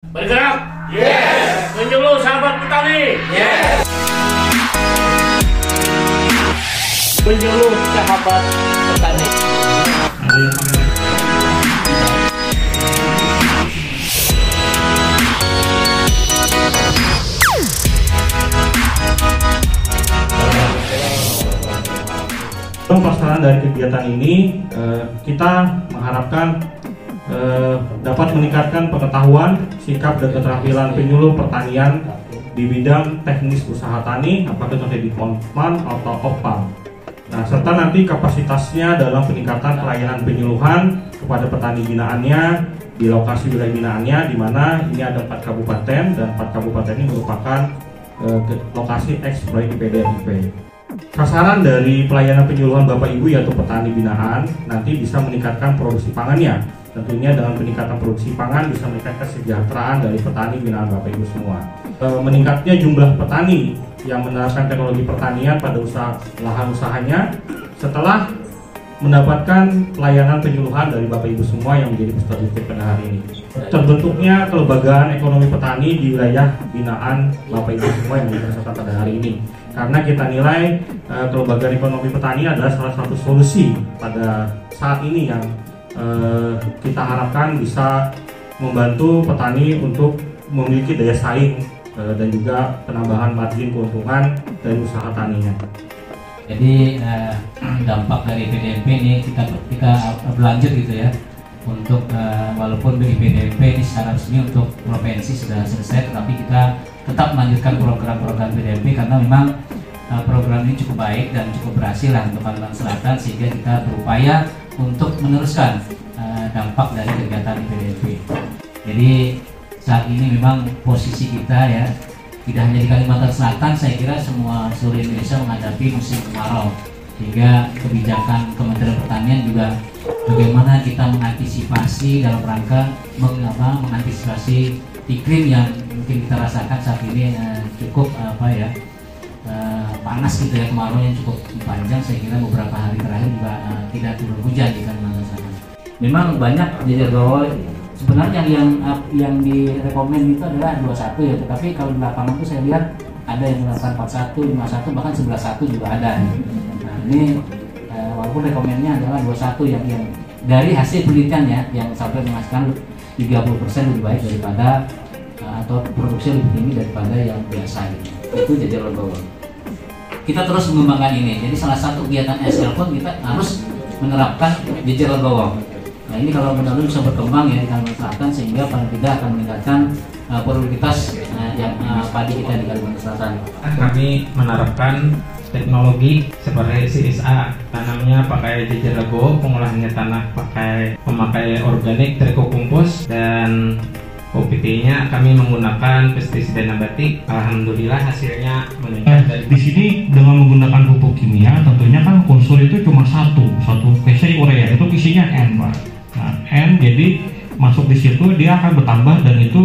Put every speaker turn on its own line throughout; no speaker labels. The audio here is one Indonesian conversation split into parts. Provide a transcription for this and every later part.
Bergerak?
Yes.
Menyuluh sahabat petani?
Yes.
Menyuluh sahabat petani.
Pelaksanaan dari kegiatan ini kita mengharapkan dapat meningkatkan pengetahuan, sikap dan keterampilan penyuluh pertanian di bidang teknis usaha tani, apakah itu di Ponman atau Opam. Nah, serta nanti kapasitasnya dalam peningkatan pelayanan penyuluhan kepada petani binaannya di lokasi wilayah binaannya, di mana ini ada 4 kabupaten dan 4 kabupaten ini merupakan lokasi eks proyek PDIP. Sasaran dari pelayanan penyuluhan Bapak Ibu yaitu petani binaan nanti bisa meningkatkan produksi pangannya. Tentunya dengan peningkatan produksi pangan bisa meningkatkan kesejahteraan dari petani binaan Bapak Ibu semua. Meningkatnya jumlah petani yang menerapkan teknologi pertanian pada lahan usahanya setelah mendapatkan pelayanan penyuluhan dari Bapak Ibu semua yang menjadi peserta didik pada hari ini. Terbentuknya kelembagaan ekonomi petani di wilayah binaan Bapak Ibu semua yang menjadi peserta pada hari ini. Karena kita nilai kelembagaan ekonomi petani adalah salah satu solusi pada saat ini yang kita harapkan bisa membantu petani untuk memiliki daya saing dan juga penambahan margin keuntungan dari usaha taninya.
Jadi dampak dari PDMP ini kita berlanjut gitu ya, untuk walaupun PDMP ini secara resmi untuk provinsi sudah selesai, tetapi kita tetap melanjutkan program-program PDMP karena memang program ini cukup baik dan cukup berhasil lah untuk Kalimantan Selatan, sehingga kita berupaya untuk meneruskan dampak dari kegiatan PDMP. Jadi saat ini memang posisi kita ya, tidak hanya di Kalimantan Selatan, saya kira seluruh Indonesia menghadapi musim kemarau, sehingga kebijakan Kementerian Pertanian juga bagaimana kita mengantisipasi dalam rangka mengantisipasi iklim yang mungkin kita rasakan saat ini cukup panas gitu ya, kemarau yang cukup panjang. Saya kira beberapa hari terakhir juga tidak turun hujan di Kalimantan Selatan. Memang banyak jajar bawah sebenarnya yang direkomend itu adalah 21 ya, tetapi kalau di lapangan itu saya lihat ada yang melakukan 41, 51, bahkan 11.1 juga ada. Nah ini walaupun rekomennya adalah 21 yang dari hasil penelitian ya, yang sampai menghasilkan 30% lebih baik daripada atau produksi lebih tinggi daripada yang biasa gitu. Itu jajar bawah. Kita terus mengembangkan ini. Jadi salah satu kegiatan SL pun kita harus menerapkan jajar bawah. Nah ini kalau benar-benar bisa berkembang ya di Kalimantan Selatan, sehingga paling tidak akan meningkatkan produktivitas yang padi kita di Kalimantan Selatan.
Kami menerapkan teknologi seperti CSA, tanamnya pakai jajar bawah, pengolahannya tanah memakai organik trikokompos, dan OPT-nya kami menggunakan pestisida nabati. Alhamdulillah hasilnya meningkat.
Di sini dengan menggunakan pupuk kimia tentunya kan unsur itu cuma satu case urea, itu isinya N, Pak. Nah, N jadi masuk di situ dia akan bertambah dan itu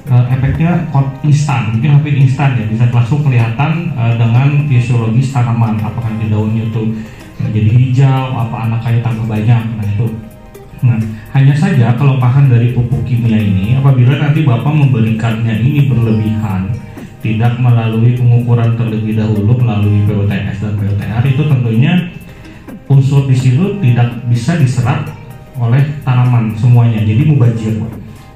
efeknya instan, mungkin hampir instan ya, bisa langsung kelihatan dengan fisiologis tanaman, apakah di daunnya itu jadi hijau, apa anak kayu tambah banyak. Nah itu. Nah, hanya saja kelemahan dari pupuk kimia ini apabila nanti Bapak memberikannya ini berlebihan, tidak melalui pengukuran terlebih dahulu melalui POTS dan POTR, itu tentunya unsur di situ tidak bisa diserap oleh tanaman semuanya, jadi mubazir.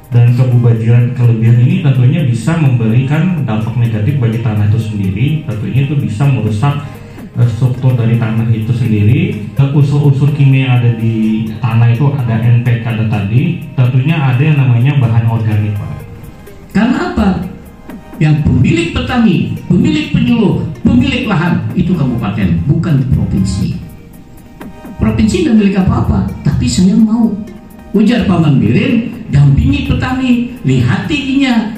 Dan kemubaziran kelebihan ini tentunya bisa memberikan dampak negatif bagi tanah itu sendiri. Tentunya itu bisa merusak struktur dari tanah itu sendiri. Unsur-unsur kimia yang ada di tanah itu ada NPK tadi, tentunya ada yang namanya bahan organik, Pak.
Karena apa? Yang pemilik petani, pemilik penyuluh, pemilik lahan itu kabupaten, bukan provinsi. Provinsi tidak milik apa-apa, tapi saya mau ujar Paman Birin, dampingi petani, lihati inya,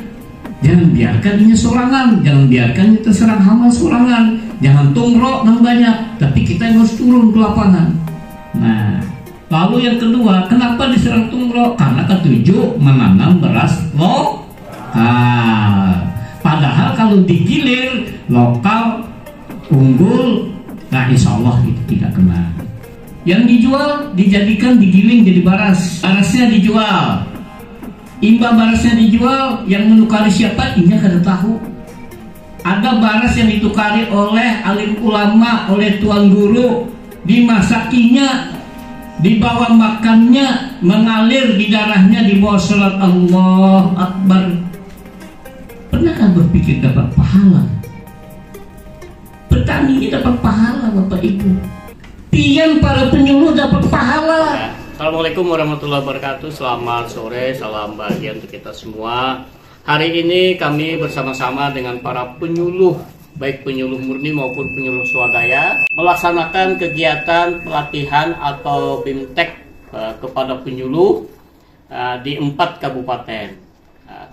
jangan biarkan inya sorangan, jangan biarkan inya terserang hama sorangan, jangan tungrok yang banyak, tapi kita harus turun ke lapangan. Nah, lalu yang kedua, kenapa diserang tungrok? Karena ketujuh menanam beras lokal. Padahal kalau digilir lokal unggul, nah insya Allah itu tidak kena. Yang dijual dijadikan digiling jadi barasnya dijual. Imbah barasnya dijual, yang menukari siapa? Ini kada tahu. Ada baras yang ditukari oleh alim ulama, oleh tuan guru, dimasakinya, dibawa makannya, mengalir di darahnya, di bawah salat Allah Akbar. Pernahkah berpikir dapat pahala? Petani dapat pahala, Bapak Ibu. Pian para penyuluh dapat pahala.
Assalamualaikum warahmatullahi wabarakatuh. Selamat sore, salam bahagia untuk kita semua. Hari ini kami bersama-sama dengan para penyuluh, baik penyuluh murni maupun penyuluh swadaya, melaksanakan kegiatan pelatihan atau BIMTEK kepada penyuluh di 4 kabupaten.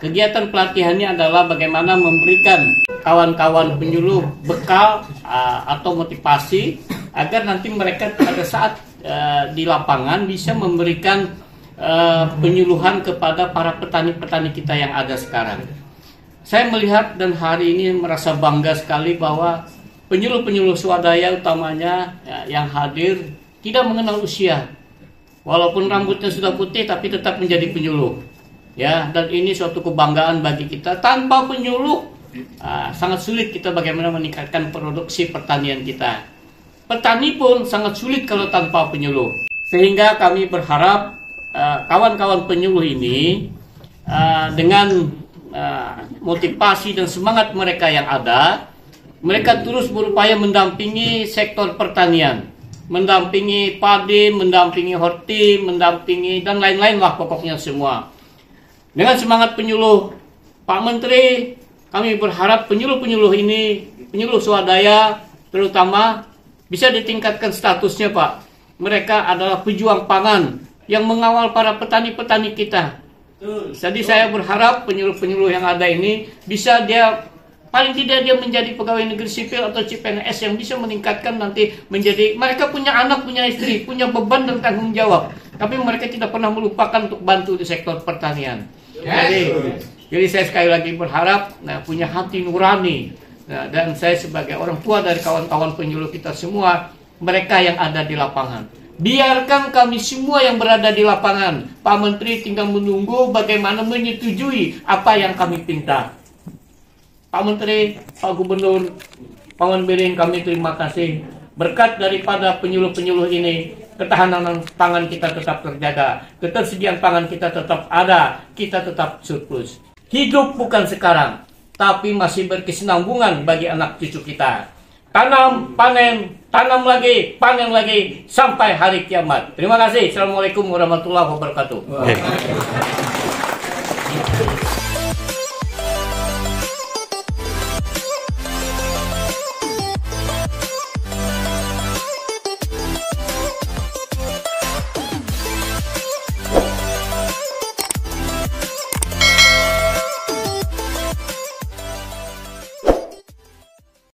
Kegiatan pelatihannya adalah bagaimana memberikan kawan-kawan penyuluh bekal atau motivasi agar nanti mereka pada saat di lapangan bisa memberikan penyuluhan kepada para petani-petani kita yang ada sekarang. Saya melihat dan hari ini merasa bangga sekali bahwa penyuluh-penyuluh swadaya utamanya yang hadir tidak mengenal usia. Walaupun rambutnya sudah putih tapi tetap menjadi penyuluh. Ya, dan ini suatu kebanggaan bagi kita. Tanpa penyuluh sangat sulit kita bagaimana meningkatkan produksi pertanian kita. Petani pun sangat sulit kalau tanpa penyuluh. Sehingga kami berharap kawan-kawan penyuluh ini dengan motivasi dan semangat mereka yang ada, mereka terus berupaya mendampingi sektor pertanian, mendampingi padi, mendampingi horti, mendampingi dan lain-lain lah pokoknya semua. Dengan semangat penyuluh Pak Menteri, kami berharap penyuluh-penyuluh ini, penyuluh swadaya terutama, bisa ditingkatkan statusnya, Pak. Mereka adalah pejuang pangan yang mengawal para petani-petani kita. Jadi saya berharap penyuluh-penyuluh yang ada ini bisa dia paling tidak dia menjadi pegawai negeri sipil atau CPNS yang bisa meningkatkan nanti menjadi, mereka punya anak, punya istri, punya beban dan tanggung jawab. Tapi mereka tidak pernah melupakan untuk bantu di sektor pertanian. Jadi saya sekali lagi berharap punya hati nurani. Dan saya sebagai orang tua dari kawan-kawan penyuluh kita semua, mereka yang ada di lapangan. Biarkan kami semua yang berada di lapangan. Pak Menteri tinggal menunggu bagaimana menyetujui apa yang kami pinta. Pak Menteri, Pak Gubernur, Pak Menbirin, kami terima kasih. Berkat daripada penyuluh-penyuluh ini, ketahanan pangan kita tetap terjaga, ketersediaan pangan kita tetap ada, kita tetap surplus. Hidup bukan sekarang, tapi masih berkesinambungan bagi anak cucu kita. Tanam, panen, tanam lagi, panen lagi, sampai hari kiamat. Terima kasih. Assalamualaikum warahmatullahi wabarakatuh.